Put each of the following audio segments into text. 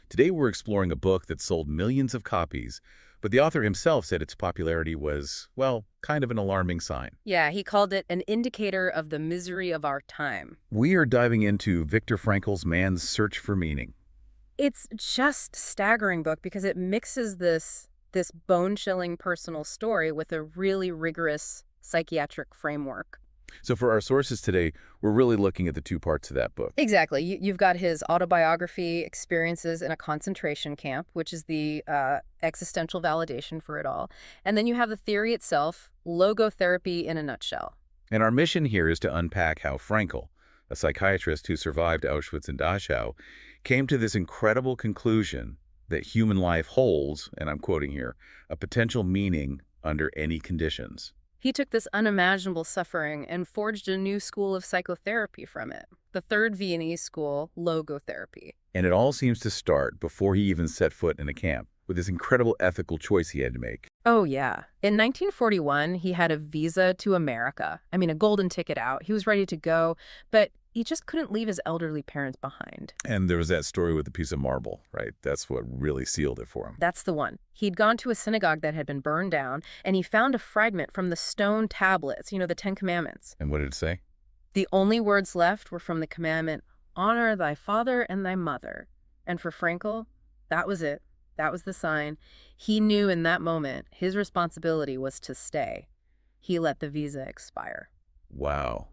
Today we're exploring a book that sold millions of copies, but the author himself said its popularity was, well, kind of an alarming sign. Yeah, he called it an indicator of the misery of our time. We are diving into Viktor Frankl's Man's Search for Meaning. It's just staggering book because it mixes this bone-chilling personal story with a really rigorous psychiatric framework. So for our sources today, we're really looking at the two parts of that book. Exactly. You've got his autobiography, Experiences in a Concentration Camp, which is the existential validation for it all. And then you have the theory itself, logotherapy in a nutshell. And our mission here is to unpack how Frankl, a psychiatrist who survived Auschwitz and Dachau, came to this incredible conclusion that human life holds, and I'm quoting here, a potential meaning under any conditions. He took this unimaginable suffering and forged a new school of psychotherapy from it, the third Viennese school, logotherapy. And it all seems to start before he even set foot in a camp, with this incredible ethical choice he had to make. Oh, yeah. In 1941, he had a visa to America. I mean, a golden ticket out. He was ready to go, but he just couldn't leave his elderly parents behind. And there was that story with the piece of marble, right? That's what really sealed it for him. That's the one. He'd gone to a synagogue that had been burned down, and he found a fragment from the stone tablets, the Ten Commandments. And what did it say? The only words left were from the commandment, honor thy father and thy mother. And for Frankl, that was it. That was the sign. He knew in that moment his responsibility was to stay. He let the visa expire. Wow.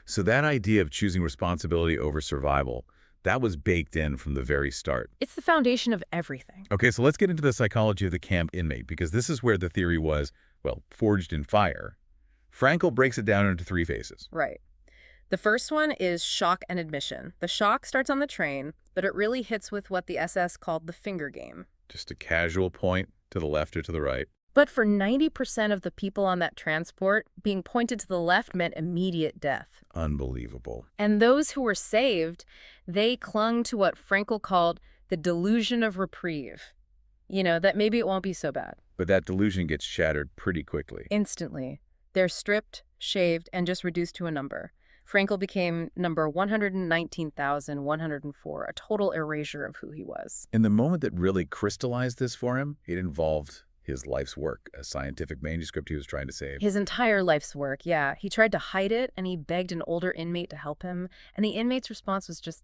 So that idea of choosing responsibility over survival, that was baked in from the very start. It's the foundation of everything. Okay, so let's get into the psychology of the camp inmate, because this is where the theory was, well, forged in fire. Frankl breaks it down into three phases. Right. The first one is shock and admission. The shock starts on the train, but it really hits with what the SS called the finger game. Just a casual point to the left or to the right. But for 90% of the people on that transport, being pointed to the left meant immediate death. Unbelievable. And those who were saved, they clung to what Frankl called the delusion of reprieve. That maybe it won't be so bad. But that delusion gets shattered pretty quickly. Instantly. They're stripped, shaved, and just reduced to a number. Frankl became number 119,104, a total erasure of who he was. And the moment that really crystallized this for him, it involved his life's work, a scientific manuscript he was trying to save. His entire life's work, yeah. He tried to hide it, and he begged an older inmate to help him, and the inmate's response was just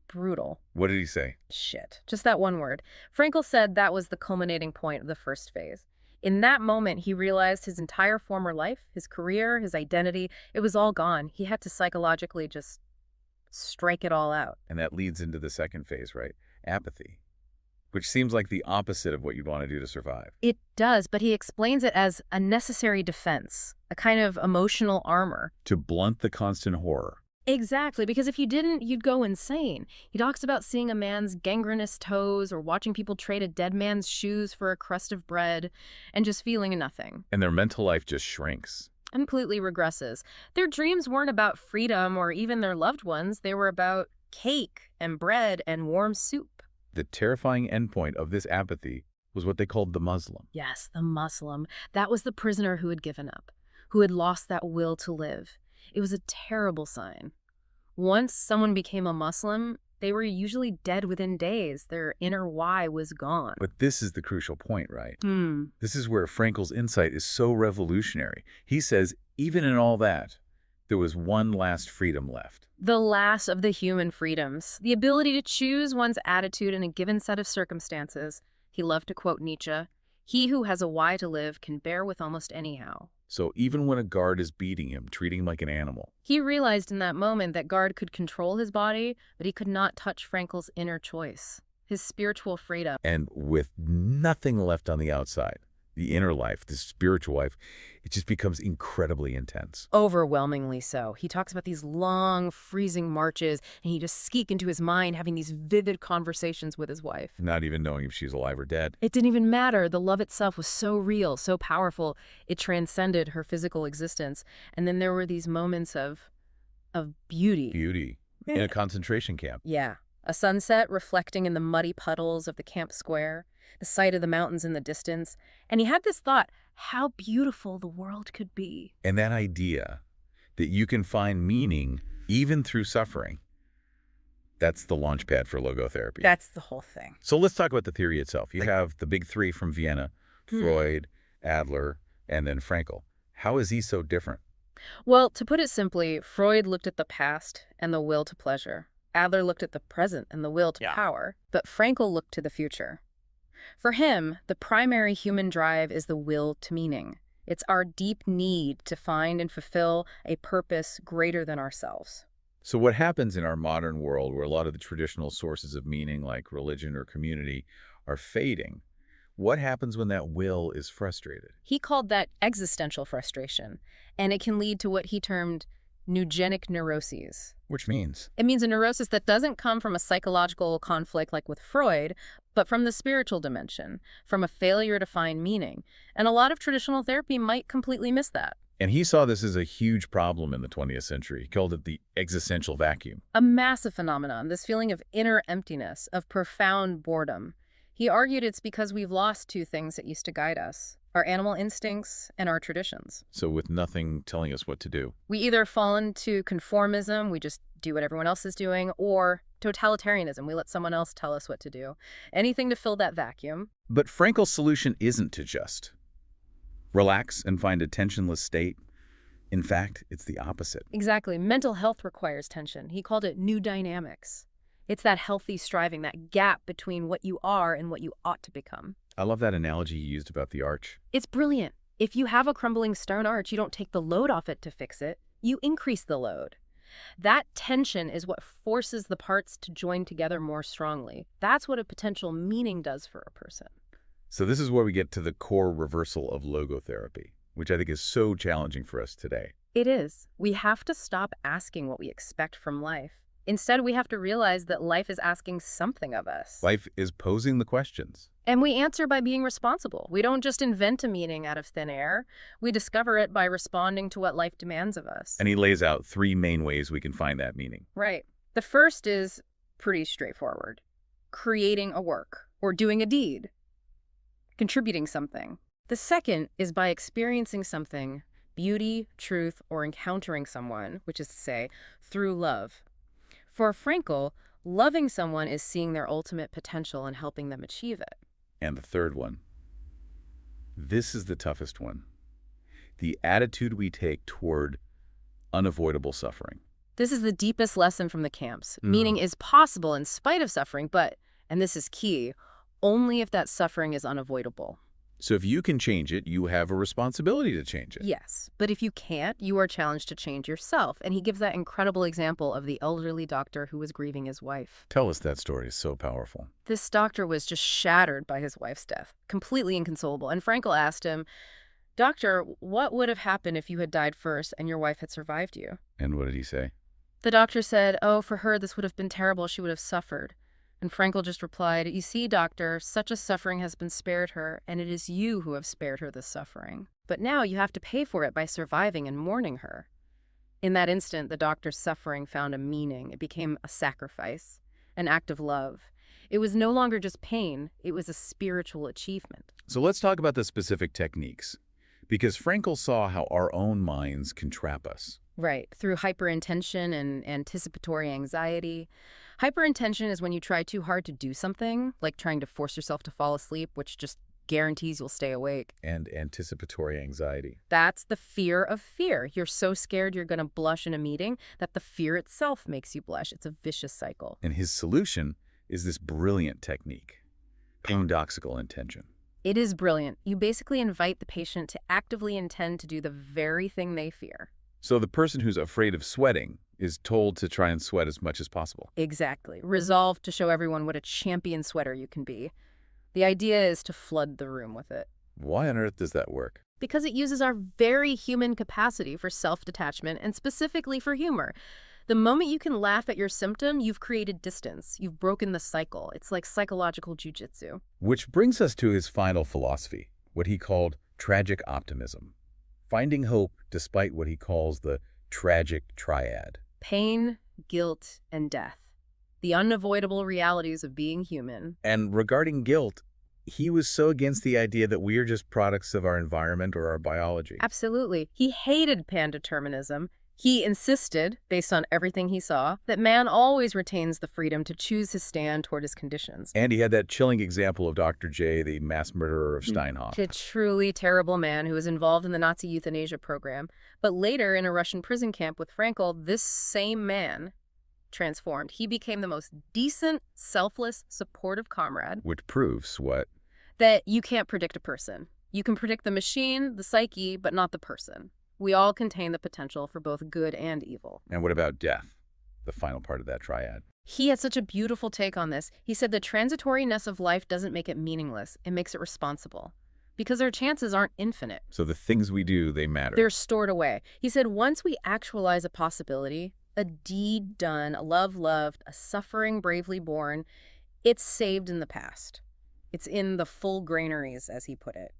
brutal. What did he say? Shit. Just that one word. Frankl said that was the culminating point of the first phase. In that moment, he realized his entire former life, his career, his identity, it was all gone. He had to psychologically just strike it all out. And that leads into the second phase, right? Apathy, which seems like the opposite of what you'd want to do to survive. It does, but he explains it as a necessary defense, a kind of emotional armor. To blunt the constant horror. Exactly, because if you didn't, you'd go insane. He talks about seeing a man's gangrenous toes or watching people trade a dead man's shoes for a crust of bread and just feeling nothing. And their mental life just shrinks. Completely regresses. Their dreams weren't about freedom or even their loved ones. They were about cake and bread and warm soup. The terrifying endpoint of this apathy was what they called the Muslim. Yes, the Muslim. That was the prisoner who had given up, who had lost that will to live. It was a terrible sign. Once someone became a Muslim, they were usually dead within days. Their inner why was gone. But this is the crucial point, right? This is where Frankl's insight is so revolutionary. He says, even in all that, there was one last freedom left. The last of the human freedoms. The ability to choose one's attitude in a given set of circumstances. He loved to quote Nietzsche, "He who has a why to live can bear with almost anyhow." So even when a guard is beating him, treating him like an animal. He realized in that moment that guard could control his body, but he could not touch Frankl's inner choice, his spiritual freedom. And with nothing left on the outside, the inner life, the spiritual life, it just becomes incredibly intense. Overwhelmingly so. He talks about these long, freezing marches, and he just sneak into his mind having these vivid conversations with his wife. Not even knowing if she's alive or dead. It didn't even matter. The love itself was so real, so powerful. It transcended her physical existence. And then there were these moments of beauty. Beauty. In a concentration camp. Yeah. A sunset reflecting in the muddy puddles of the camp square, the sight of the mountains in the distance. And he had this thought, how beautiful the world could be. And that idea that you can find meaning even through suffering, That's the launch pad for logotherapy. That's the whole thing. So let's talk about the theory itself. You have the big three from Vienna, Freud, Adler, and then Frankl. How is he so different? Well, to put it simply, Freud looked at the past and the will to pleasure. Adler looked at the present and the will to power. But Frankl looked to the future. For him, the primary human drive is the will to meaning. It's our deep need to find and fulfill a purpose greater than ourselves. So what happens in our modern world where a lot of the traditional sources of meaning like religion or community are fading? What happens when that will is frustrated? He called that existential frustration, and it can lead to what he termed neugenic neuroses. Which means? It means a neurosis that doesn't come from a psychological conflict like with Freud, but from the spiritual dimension, from a failure to find meaning. And a lot of traditional therapy might completely miss that. And he saw this as a huge problem in the 20th century. He called it the existential vacuum. A massive phenomenon, this feeling of inner emptiness, of profound boredom. He argued it's because we've lost two things that used to guide us: our animal instincts and our traditions. So with nothing telling us what to do. We either fall into conformism, we just do what everyone else is doing, or totalitarianism, we let someone else tell us what to do. Anything to fill that vacuum. But Frankl's solution isn't to just relax and find a tensionless state. In fact, it's the opposite. Exactly. Mental health requires tension. He called it new dynamics. It's that healthy striving, that gap between what you are and what you ought to become. I love that analogy you used about the arch. It's brilliant. If you have a crumbling stone arch, you don't take the load off it to fix it. You increase the load. That tension is what forces the parts to join together more strongly. That's what a potential meaning does for a person. So this is where we get to the core reversal of logotherapy, which I think is so challenging for us today. It is. We have to stop asking what we expect from life. Instead, we have to realize that life is asking something of us. Life is posing the questions. And we answer by being responsible. We don't just invent a meaning out of thin air. We discover it by responding to what life demands of us. And he lays out three main ways we can find that meaning. Right. The first is pretty straightforward: creating a work or doing a deed, contributing something. The second is by experiencing something, beauty, truth, or encountering someone, which is to say, through love. For Frankl, loving someone is seeing their ultimate potential and helping them achieve it. And the third one. This is the toughest one. The attitude we take toward unavoidable suffering. This is the deepest lesson from the camps. Meaning is possible in spite of suffering, but, and this is key, only if that suffering is unavoidable. So if you can change it, you have a responsibility to change it. Yes, but if you can't, you are challenged to change yourself. And he gives that incredible example of the elderly doctor who was grieving his wife. Tell us that story. It's so powerful. This doctor was just shattered by his wife's death, completely inconsolable. And Frankl asked him, "Doctor, what would have happened if you had died first and your wife had survived you?" And what did he say? The doctor said, "Oh, for her, this would have been terrible. She would have suffered." And Frankl just replied, "You see, doctor, such a suffering has been spared her, and it is you who have spared her this suffering. But now you have to pay for it by surviving and mourning her." In that instant, the doctor's suffering found a meaning. It became a sacrifice, an act of love. It was no longer just pain. It was a spiritual achievement. So let's talk about the specific techniques, because Frankl saw how our own minds can trap us. Right, through hyperintention and anticipatory anxiety. Hyperintention is when you try too hard to do something, like trying to force yourself to fall asleep, which just guarantees you'll stay awake. And anticipatory anxiety. That's the fear of fear. You're so scared you're going to blush in a meeting that the fear itself makes you blush. It's a vicious cycle. And his solution is this brilliant technique, paradoxical intention. It is brilliant. You basically invite the patient to actively intend to do the very thing they fear. So the person who's afraid of sweating is told to try and sweat as much as possible. Exactly. Resolve to show everyone what a champion sweater you can be. The idea is to flood the room with it. Why on earth does that work? Because it uses our very human capacity for self-detachment and specifically for humor. The moment you can laugh at your symptom, you've created distance. You've broken the cycle. It's like psychological jujitsu. Which brings us to his final philosophy, what he called tragic optimism. Finding hope despite what he calls the tragic triad. Pain, guilt, and death. The unavoidable realities of being human. And regarding guilt, he was so against the idea that we are just products of our environment or our biology. Absolutely. He hated pandeterminism. He insisted, based on everything he saw, that man always retains the freedom to choose his stand toward his conditions. And he had that chilling example of Dr. J, the mass murderer of Steinhoff. A truly terrible man who was involved in the Nazi euthanasia program. But later, in a Russian prison camp with Frankl, this same man transformed. He became the most decent, selfless, supportive comrade. Which proves what? That you can't predict a person. You can predict the machine, the psyche, but not the person. We all contain the potential for both good and evil. And what about death? The final part of that triad. He had such a beautiful take on this. He said the transitoriness of life doesn't make it meaningless. It makes it responsible. Because our chances aren't infinite. So the things we do, they matter. They're stored away. He said once we actualize a possibility, a deed done, a love loved, a suffering bravely borne, it's saved in the past. It's in the full granaries, as he put it.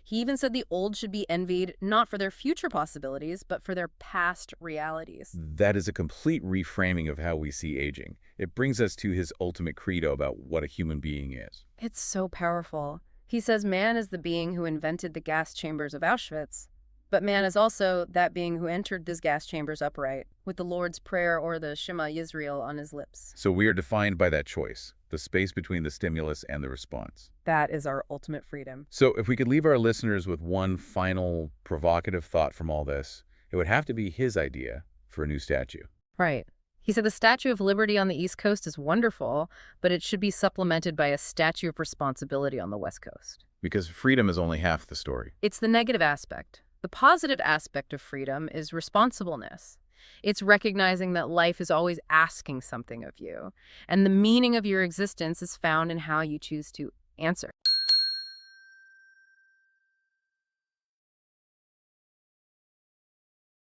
He even said the old should be envied not for their future possibilities, but for their past realities. That is a complete reframing of how we see aging. It brings us to his ultimate credo about what a human being is. It's so powerful. He says man is the being who invented the gas chambers of Auschwitz, but man is also that being who entered these gas chambers upright, with the Lord's Prayer or the Shema Yisrael on his lips. So we are defined by that choice, the space between the stimulus and the response. That is our ultimate freedom. So if we could leave our listeners with one final provocative thought from all this, it would have to be his idea for a new statue. Right. He said the Statue of Liberty on the East Coast is wonderful, but it should be supplemented by a Statue of Responsibility on the West Coast. Because freedom is only half the story. It's the negative aspect. The positive aspect of freedom is responsibleness. It's recognizing that life is always asking something of you, and the meaning of your existence is found in how you choose to answer.